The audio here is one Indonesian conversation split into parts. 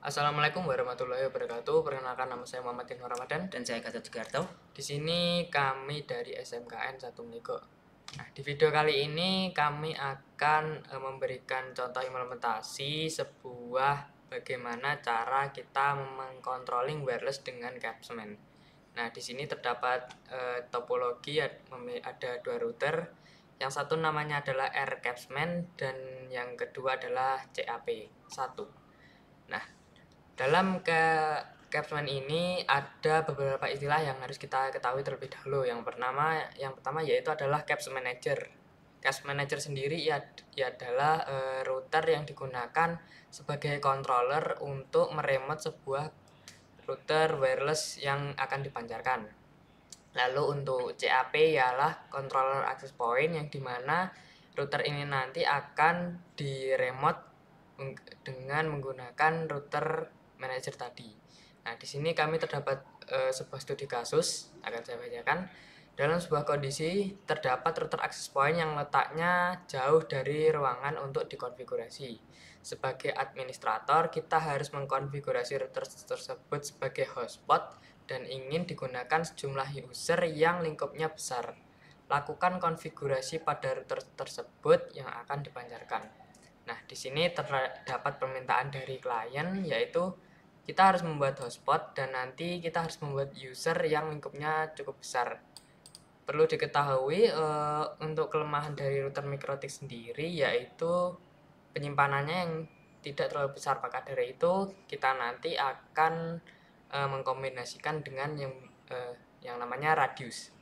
Assalamualaikum warahmatullahi wabarakatuh. Perkenalkan, nama saya Muhammad Inwar Ramadan. Dan saya Gatot Sugarto. Di sini kami dari SMKN 1 Mego. Nah, di video kali ini kami akan memberikan contoh implementasi sebuah bagaimana cara kita mengcontrolling wireless dengan Capsman. Nah, di sini terdapat topologi, ada dua router. Yang satu namanya adalah R-Capsman dan yang kedua adalah CAP1. Nah, dalam Capsman ini ada beberapa istilah yang harus kita ketahui terlebih dahulu. Yang pertama yaitu adalah Caps Manager. Caps Manager sendiri adalah router yang digunakan sebagai controller untuk meremote sebuah router wireless yang akan dipancarkan. Lalu untuk CAP ialah controller access point, yang dimana router ini nanti akan diremote dengan menggunakan router manager tadi. Nah, di sini kami terdapat sebuah studi kasus, akan saya bacakan. Dalam sebuah kondisi terdapat router access point yang letaknya jauh dari ruangan untuk dikonfigurasi. Sebagai administrator, kita harus mengkonfigurasi router tersebut sebagai hotspot dan ingin digunakan sejumlah user yang lingkupnya besar. Lakukan konfigurasi pada router tersebut yang akan dipancarkan. Nah, di sini terdapat permintaan dari klien, yaitu kita harus membuat hotspot dan nanti kita harus membuat user yang lingkupnya cukup besar. Perlu diketahui untuk kelemahan dari router Mikrotik sendiri yaitu penyimpanannya yang tidak terlalu besar. Maka dari itu kita nanti akan mengkombinasikan dengan yang namanya radius.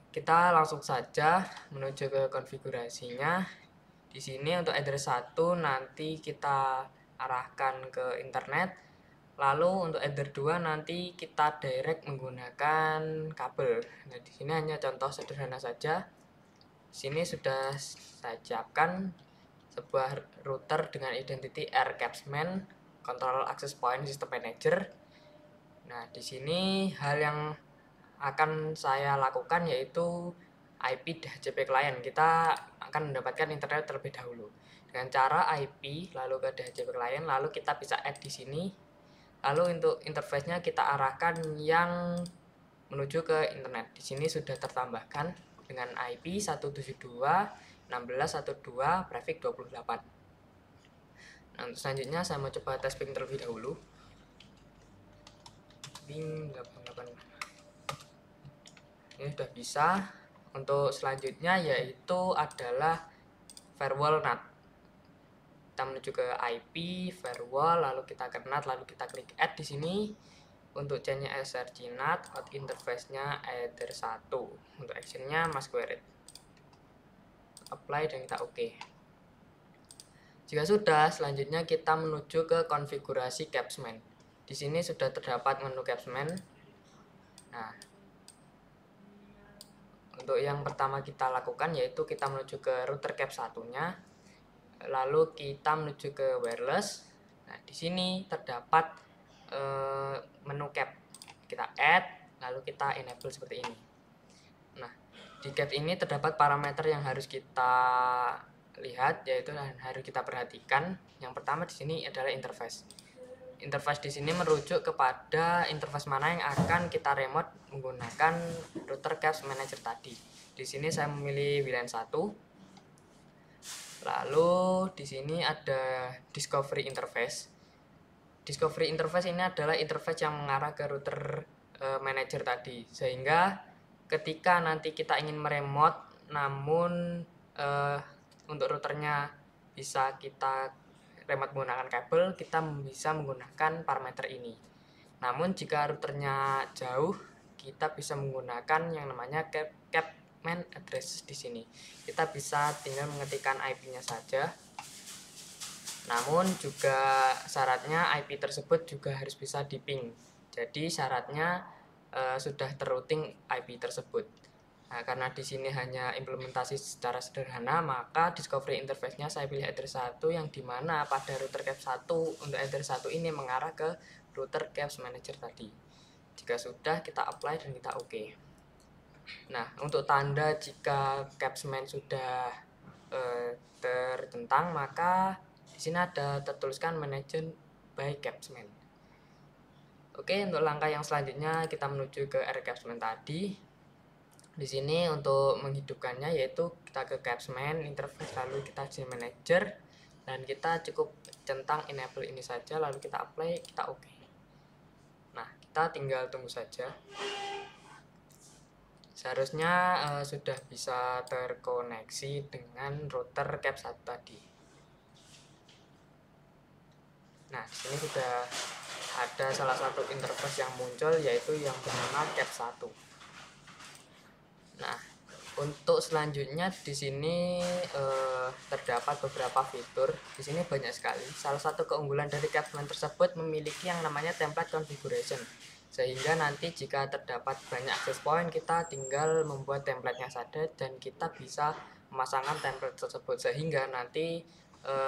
Kita langsung saja menuju ke konfigurasinya. Di sini untuk address 1 nanti kita arahkan ke internet. Lalu untuk header 2 nanti kita direct menggunakan kabel. Nah, di sini hanya contoh sederhana saja. Di sini sudah saya siapkan sebuah router dengan identity R-Capsman Control Access Point System Manager. Nah, di sini hal yang akan saya lakukan yaitu IP DHCP client. Kita akan mendapatkan internet terlebih dahulu dengan cara IP lalu ke DHCP client, lalu kita bisa add di sini. Lalu untuk interface-nya kita arahkan yang menuju ke internet. Di sini sudah tertambahkan dengan IP 172.16.1.2 prefix 28. Nah, untuk selanjutnya saya mau coba tes ping terlebih dahulu. Ping 88. Ini sudah bisa. Untuk selanjutnya yaitu adalah firewall NAT. Kita menuju ke IP firewall, lalu kita ke NAT, lalu kita klik add di sini. Untuk chainnya SRC NAT, out interface-nya Ether 1. Untuk action-nya masquerade. Apply dan kita OK. Jika sudah, selanjutnya kita menuju ke konfigurasi Capsman. Di sini sudah terdapat menu Capsman. Nah, untuk yang pertama kita lakukan yaitu kita menuju ke router cap satunya, lalu kita menuju ke wireless. Nah, di sini terdapat menu cap. Kita add, lalu kita enable seperti ini. Nah, di cap ini terdapat parameter yang harus kita lihat, yaitu harus kita perhatikan. Yang pertama di sini adalah interface. Interface di sini merujuk kepada interface mana yang akan kita remote menggunakan router caps manager tadi. Di sini saya memilih WLAN 1. Lalu di sini ada discovery interface. Discovery interface ini adalah interface yang mengarah ke router manager tadi, sehingga ketika nanti kita ingin meremote namun untuk routernya bisa kita remote menggunakan kabel, kita bisa menggunakan parameter ini. Namun jika routernya jauh, kita bisa menggunakan yang namanya capman address di sini. Kita bisa tinggal mengetikkan IP-nya saja. Namun juga syaratnya IP tersebut juga harus bisa di-ping. Jadi syaratnya sudah terrouting IP tersebut. Nah, karena di sini hanya implementasi secara sederhana, maka discovery interface-nya saya pilih address 1, yang dimana pada router caps 1 untuk address 1 ini mengarah ke router caps manager tadi. Jika sudah, kita apply dan kita OK. Nah, untuk tanda jika capsman sudah tercentang, maka Di sini ada tertuliskan manage by Capsman. Oke, untuk langkah yang selanjutnya kita menuju ke Capsman tadi. Di sini untuk menghidupkannya yaitu kita ke Capsman interface, lalu kita di manager, dan kita cukup centang enable ini saja, lalu kita apply, kita oke. Nah, kita tinggal tunggu saja. Seharusnya sudah bisa terkoneksi dengan router Cap1 tadi. Nah, di sini sudah ada salah satu interface yang muncul, yaitu yang bernama Cap1. Nah, untuk selanjutnya di sini terdapat beberapa fitur. Di sini banyak sekali. Salah satu keunggulan dari Capsman tersebut memiliki yang namanya template configuration. Sehingga nanti jika terdapat banyak access point, kita tinggal membuat template-nya saja dan kita bisa memasangkan template tersebut, sehingga nanti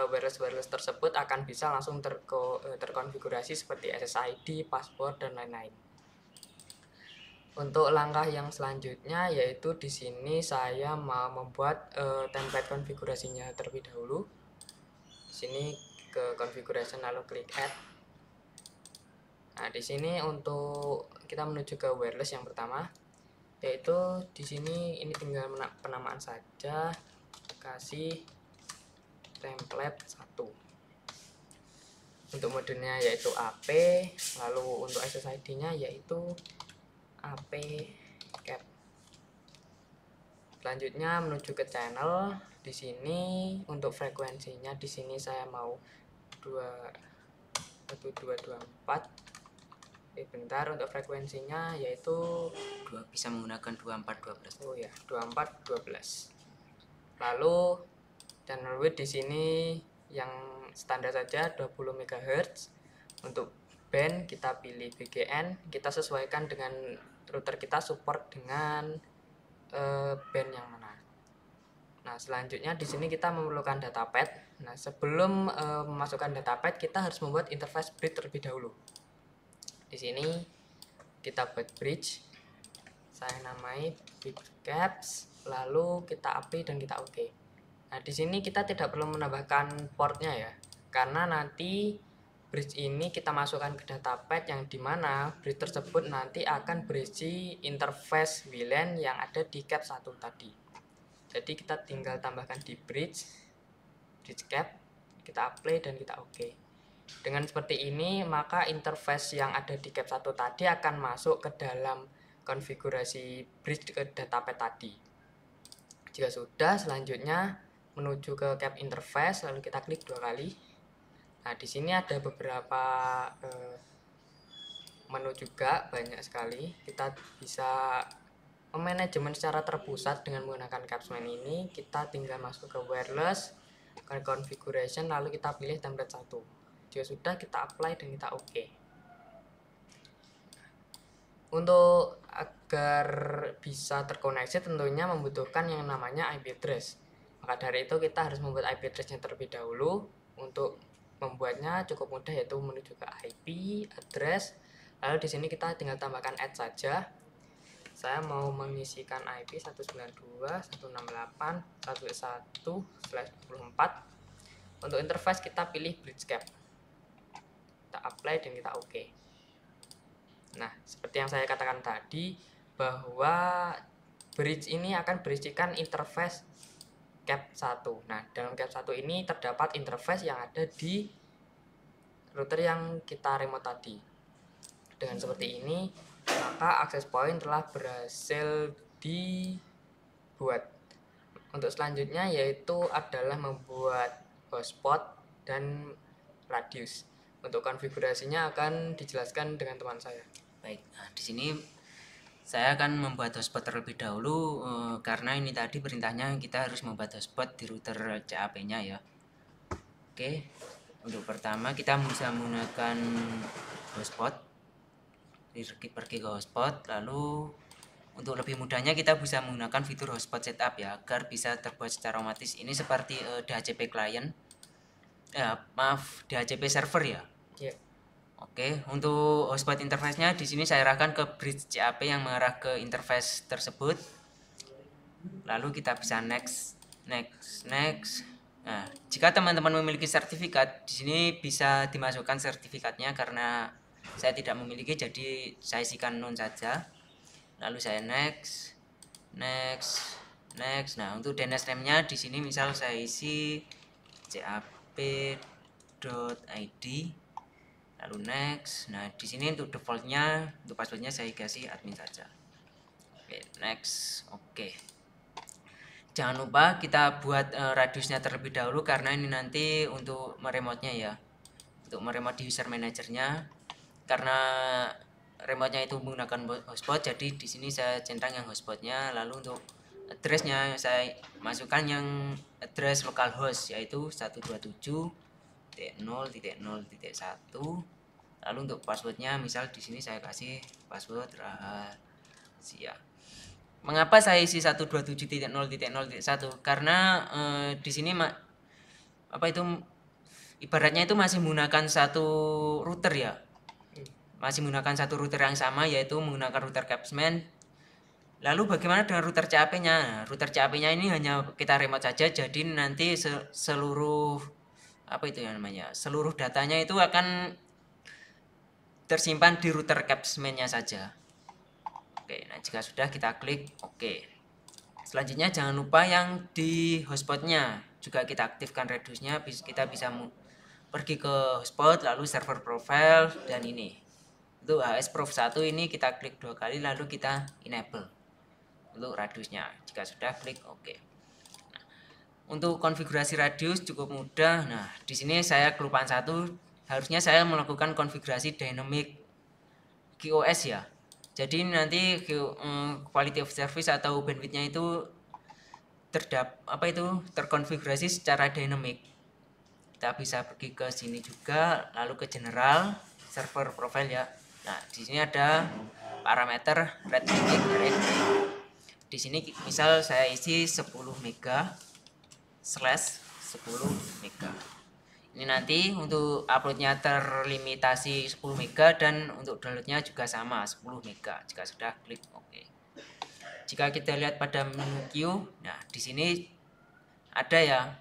wireless tersebut akan bisa langsung terkonfigurasi seperti SSID, password, dan lain-lain. Untuk langkah yang selanjutnya yaitu di sini saya mau membuat template konfigurasinya terlebih dahulu. Di sini ke configuration lalu klik add. Nah, di sini untuk kita menuju ke wireless yang pertama, yaitu di sini ini tinggal penamaan saja, kasih template 1. Untuk modenya yaitu AP, lalu untuk SSID-nya yaitu AP cap. Selanjutnya menuju ke channel. Di sini untuk frekuensinya di sini saya mau 1224. Bentar, untuk frekuensinya yaitu bisa menggunakan 2412. Oh ya, 2412. Lalu channel width di sini yang standar saja 20 MHz. Untuk band kita pilih BGN, kita sesuaikan dengan router kita support dengan band yang mana. Nah, selanjutnya di sini kita memerlukan datapad. Nah, sebelum memasukkan datapad, kita harus membuat interface bridge terlebih dahulu. Di sini kita buat bridge, saya namai bridge caps, lalu kita apply dan kita oke. Nah, di sini kita tidak perlu menambahkan portnya ya, karena nanti bridge ini kita masukkan ke datapad yang dimana bridge tersebut nanti akan berisi interface VLAN yang ada di cap 1 tadi. Jadi kita tinggal tambahkan di bridge cap, kita apply dan kita oke. Dengan seperti ini maka interface yang ada di cap 1 tadi akan masuk ke dalam konfigurasi bridge ke datapad tadi. Jika sudah, selanjutnya menuju ke cap interface, lalu kita klik 2 kali. Nah, di sini ada beberapa menu juga, banyak sekali. Kita bisa memanajemen secara terpusat dengan menggunakan Capsman ini. Kita tinggal masuk ke wireless, ke configuration, lalu kita pilih template 1. Jika sudah, kita apply dan kita oke. Untuk agar bisa terkoneksi tentunya membutuhkan yang namanya IP address. Maka dari itu kita harus membuat IP address-nya terlebih dahulu. Untuk membuatnya cukup mudah, yaitu menuju ke IP address. Lalu di sini kita tinggal tambahkan add saja. Saya mau mengisikan IP 192.168.1.1/24. Untuk interface kita pilih bridge cap. Kita apply dan kita oke. Nah, seperti yang saya katakan tadi, bahwa bridge ini akan berisikan interface cap 1. Nah, dalam cap 1 ini terdapat interface yang ada di router yang kita remote tadi. Dengan seperti ini, maka access point telah berhasil dibuat. Untuk selanjutnya yaitu adalah membuat hotspot dan radius. Untuk konfigurasinya akan dijelaskan dengan teman saya. Baik, nah, di sini saya akan membuat hotspot terlebih dahulu karena ini tadi perintahnya kita harus membuat hotspot di router CAP-nya ya. Oke, untuk pertama kita bisa menggunakan hotspot. Pergi ke hotspot, lalu untuk lebih mudahnya kita bisa menggunakan fitur hotspot setup ya, agar bisa terbuat secara otomatis. Ini seperti DHCP client. DHCP server ya. Yeah. Oke, untuk hotspot interface-nya di sini saya arahkan ke bridge CAP yang mengarah ke interface tersebut. Lalu kita bisa next. Nah, jika teman-teman memiliki sertifikat, di sini bisa dimasukkan sertifikatnya karena saya tidak memiliki, jadi saya isikan none saja. Lalu saya next, next, next. Nah, untuk DNS name-nya di sini misal saya isi cap.id, lalu next. Nah, di sini untuk defaultnya, untuk passwordnya saya kasih admin saja. Oke, next. Oke. Jangan lupa kita buat radiusnya terlebih dahulu karena ini nanti untuk meremote-nya ya. Untuk meremote di user manajernya. Karena remote-nya itu menggunakan hotspot, jadi di sini saya centang yang hotspotnya. Lalu untuk address-nya saya masukkan yang address localhost yaitu 127.0.0.1. Lalu untuk passwordnya misal di sini saya kasih password rahasia. Mengapa saya isi 127.0.0.1? Karena di sini ibaratnya itu masih menggunakan satu router ya. Masih menggunakan satu router yang sama, yaitu menggunakan router Capsman. Lalu bagaimana dengan router CAP-nya? Nah, router CAP-nya ini hanya kita remote saja, jadi nanti seluruh seluruh datanya itu akan tersimpan di router Capsman-nya saja. Oke, nah jika sudah kita klik oke. Selanjutnya jangan lupa yang di hotspotnya juga kita aktifkan radiusnya. Kita bisa pergi ke hotspot, lalu server profile, dan ini untuk hsprof1 ini kita klik 2 kali lalu kita enable untuk radiusnya. Jika sudah klik oke. Nah, untuk konfigurasi radius cukup mudah. Nah, di sini saya kelupaan satu, harusnya saya melakukan konfigurasi dynamic QoS ya. Jadi nanti quality of service atau bandwidthnya itu terkonfigurasi secara dynamic. Kita bisa pergi ke sini juga, lalu ke general, server profile ya. Nah, di sini ada parameter rate limit rate. Di sini misal saya isi 10 mega slash 10 mega. Ini nanti untuk uploadnya terlimitasi 10 mega dan untuk downloadnya juga sama 10 mega. Jika sudah klik OK. Jika kita lihat pada menu queue, nah di sini ada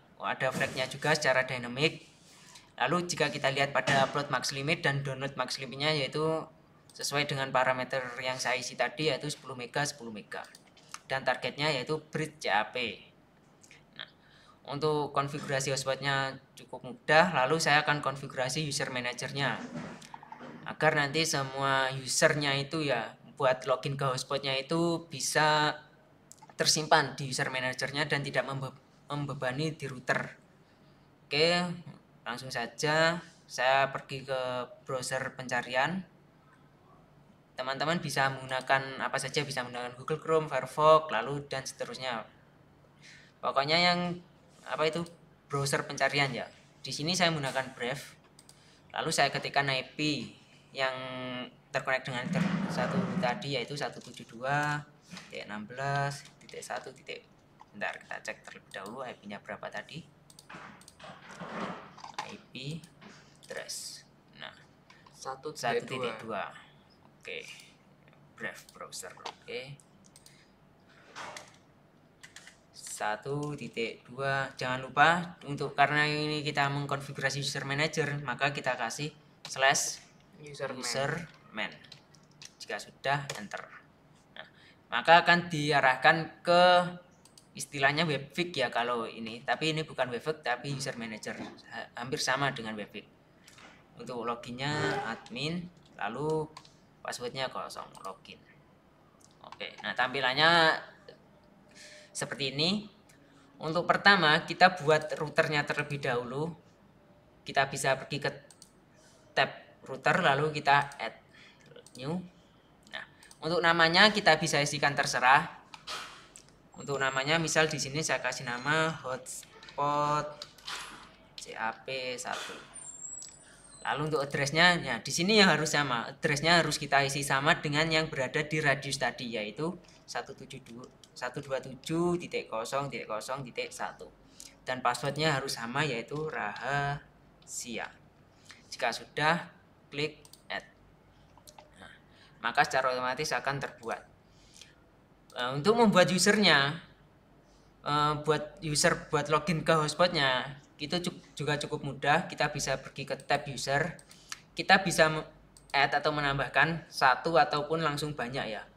flagnya juga secara dynamic. Lalu jika kita lihat pada upload max limit dan download max limitnya yaitu sesuai dengan parameter yang saya isi tadi yaitu 10 mega 10 mega. Dan targetnya yaitu bridge CAP. Untuk konfigurasi hotspotnya cukup mudah, lalu saya akan konfigurasi user manajernya agar nanti semua usernya itu ya buat login ke hotspotnya itu bisa tersimpan di user manajernya dan tidak membebani di router. Oke, langsung saja saya pergi ke browser pencarian. Teman-teman bisa menggunakan apa saja, bisa menggunakan Google Chrome, Firefox, lalu dan seterusnya. Pokoknya yang browser pencarian ya. Di sini saya menggunakan Brave. Lalu saya ketikkan IP yang terkonek dengan satu tadi yaitu 172.16.1. Bentar, kita cek terlebih dahulu IP-nya berapa tadi. IP address. Nah, 1.2. Oke. Brave browser. Oke. 1.2. Jangan lupa karena ini kita mengkonfigurasi user manager, maka kita kasih /userman. Jika sudah enter. Nah, maka akan diarahkan ke istilahnya webfig ya kalau ini, tapi ini bukan webfig tapi user manager. Hampir sama dengan webfig. Untuk loginnya admin, lalu passwordnya kosong, login. Oke, nah tampilannya seperti ini. Untuk pertama kita buat routernya terlebih dahulu. Kita bisa pergi ke tab router lalu kita add new. Nah, untuk namanya kita bisa isikan terserah. Untuk namanya misal di sini saya kasih nama hotspot CAP1. Lalu untuk addressnya, ya di sini yang harus sama. Addressnya harus kita isi sama dengan yang berada di radius tadi yaitu 127.0.0.1 dan passwordnya harus sama yaitu rahasia. Jika sudah klik add, nah, maka secara otomatis akan terbuat. Untuk membuat usernya buat user buat login ke hotspotnya itu juga cukup mudah. Kita bisa pergi ke tab user, kita bisa add atau menambahkan satu ataupun langsung banyak ya.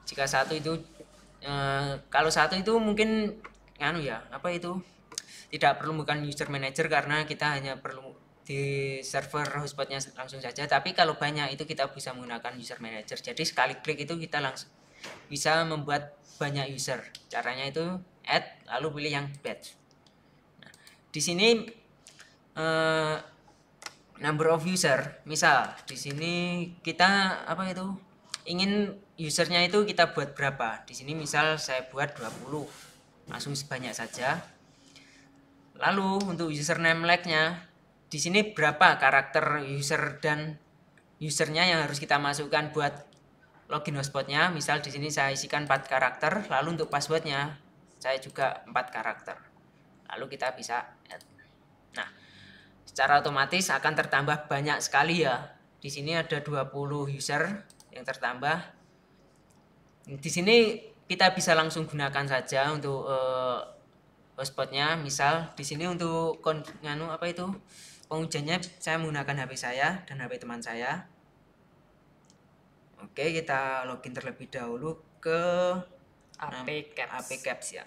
Jika satu itu kalau satu itu mungkin tidak perlu bukan user manager karena kita hanya perlu di server hotspotnya langsung saja. Tapi kalau banyak itu kita bisa menggunakan user manager. Jadi sekali klik itu kita langsung bisa membuat banyak user. Caranya itu add lalu pilih yang batch. Nah, di sini number of user, misal di sini kita ingin usernya itu kita buat berapa. Di sini misal saya buat 20, langsung sebanyak saja. Lalu untuk username like-nya di sini berapa karakter user dan usernya yang harus kita masukkan buat login hotspotnya. Misal di sini saya isikan 4 karakter, lalu untuk passwordnya saya juga 4 karakter. Lalu kita bisa add. Nah, secara otomatis akan tertambah banyak sekali ya. Di sini ada 20 user yang tertambah. Di sini kita bisa langsung gunakan saja untuk hotspotnya. Misal di sini untuk pengujiannya saya menggunakan HP saya dan HP teman saya. Oke, kita login terlebih dahulu ke AppCaps ya.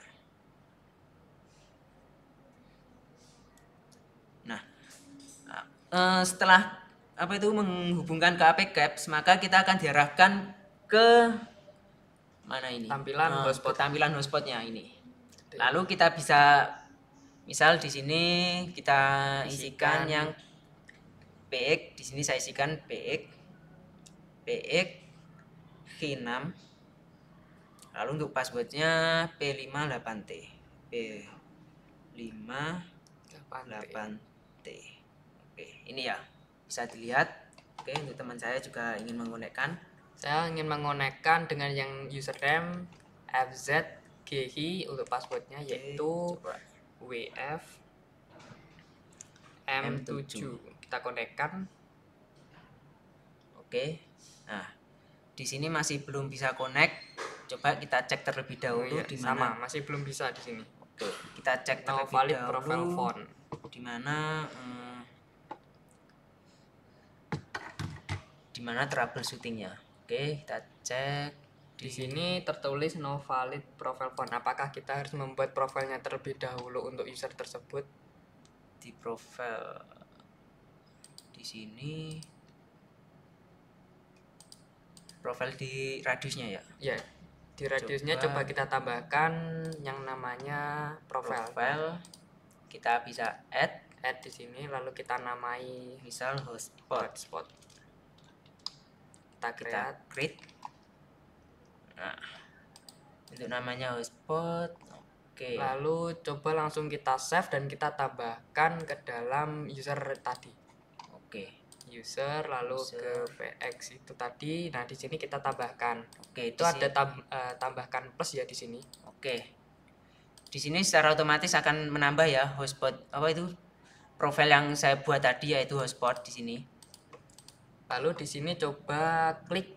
Nah, setelah menghubungkan ke AppCaps, maka kita akan diarahkan ke mana ini? Tampilan hotspotnya ini. Lalu kita bisa misal di sini kita isikan yang PX, di sini saya isikan PX H6. Lalu untuk passwordnya P58T. P58T. Oke, ini ya. Bisa dilihat. Oke, untuk teman saya juga ingin mengonekkan. Saya ingin mengonekkan dengan yang username FZGHI, untuk passwordnya yaitu WF M7. Kita konekkan. Oke. Nah, di sini masih belum bisa connect. Coba kita cek terlebih dahulu di mana. Sama, masih belum bisa di sini. Oke, kita cek terlebih valid dahulu. Profile phone. Di mana troubleshootingnya. Oke, kita cek. Di sini tertulis no valid profile phone. Apakah kita harus membuat profilnya terlebih dahulu untuk user tersebut? Di profile di sini profil di radiusnya ya. Ya, di radiusnya coba kita tambahkan yang namanya profile. Kita bisa add di sini, lalu kita namai misal hotspot. Kita create. Nah, untuk namanya hotspot. Oke. Lalu coba langsung kita save dan kita tambahkan ke dalam user tadi. Oke. User lalu ke PX itu tadi. Nah, di sini kita tambahkan. Oke, itu ada tambahkan plus ya di sini. Oke. Di sini secara otomatis akan menambah ya hotspot profil yang saya buat tadi, yaitu hotspot di sini. Lalu di sini coba klik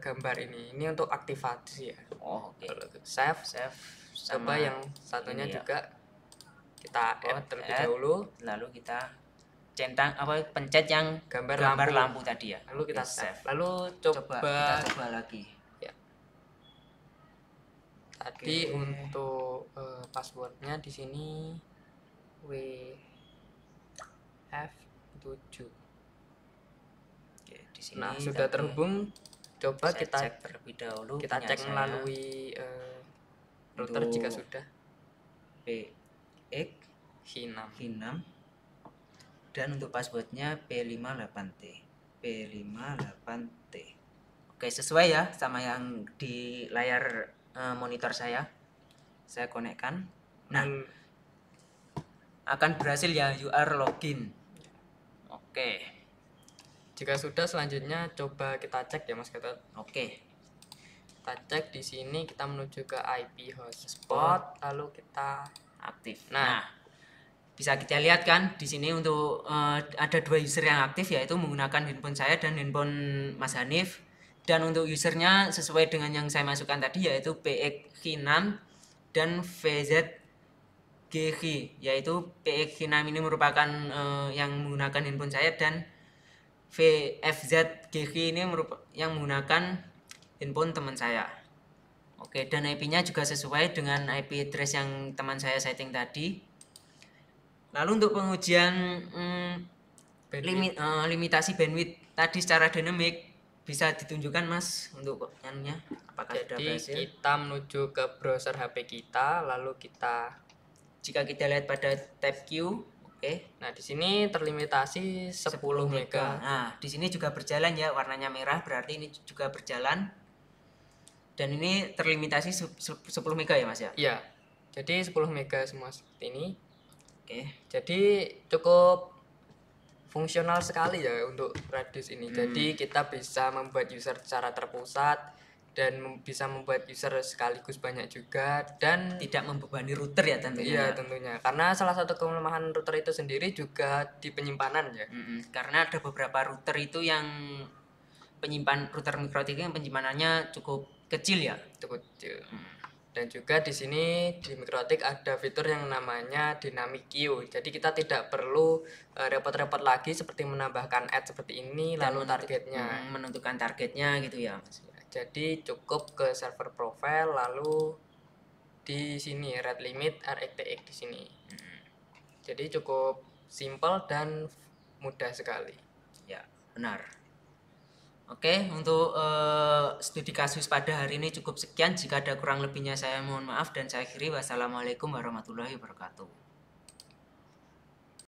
gambar ini. Ini untuk aktivasi ya. Oh, oke. Save. Coba yang satunya juga kita add terlebih dahulu. Lalu kita pencet yang gambar lampu tadi ya. Lalu kita save. Lalu kita coba lagi. Ya. Tadi untuk passwordnya di sini WF7. Di sini nah, sudah terhubung. Coba kita cek terlebih dahulu. Kita cek melalui router jika sudah. PX H6. Dan untuk passwordnya P58T. Oke, sesuai ya sama yang di layar monitor saya. Saya konekkan. Nah, akan berhasil ya, you are login. Oke. Jika sudah, selanjutnya coba kita cek ya Mas Gatot. Oke. Kita cek di sini, kita menuju ke IP hotspot, lalu kita aktif. Nah, bisa kita lihat kan di sini untuk ada 2 user yang aktif, yaitu menggunakan handphone saya dan handphone Mas Hanif. Dan untuk usernya sesuai dengan yang saya masukkan tadi, yaitu PX6 dan VZGG, yaitu PX6 ini merupakan yang menggunakan handphone saya, dan VFZGG ini yang menggunakan handphone teman saya. Oke, dan IP-nya juga sesuai dengan IP address yang teman saya setting tadi. Lalu untuk pengujian limitasi bandwidth tadi secara dinamik, bisa ditunjukkan Mas untuk anunya, apakah sudah Jadi berhasil? kita menuju ke browser HP kita, lalu Jika kita lihat pada tab Q, oke. Nah, di sini terlimitasi 10 mega. Nah, di sini juga berjalan ya, warnanya merah berarti ini juga berjalan. Dan ini terlimitasi 10 mega ya Mas ya? Iya. Jadi 10 mega semua seperti ini. Oke. Jadi cukup fungsional sekali ya untuk radius ini. Jadi kita bisa membuat user secara terpusat dan bisa membuat user sekaligus banyak juga, dan Tidak membebani router ya tentunya. iya tentunya. Karena salah satu kelemahan router itu sendiri juga di penyimpanan ya. Karena ada beberapa router itu yang router MikroTik yang penyimpanannya cukup kecil ya. Cukup kecil. Dan juga di sini di MikroTik ada fitur yang namanya dynamic queue. Jadi kita tidak perlu repot-repot lagi seperti menambahkan add seperti ini Dan lalu targetnya. menentukan targetnya gitu ya Mas. Jadi cukup ke server profile, lalu di sini rate limit RxTx di sini. Jadi cukup simple dan mudah sekali. Ya, benar. Oke, untuk studi kasus pada hari ini cukup sekian. Jika ada kurang lebihnya saya mohon maaf, dan saya akhiri. Wassalamualaikum warahmatullahi wabarakatuh.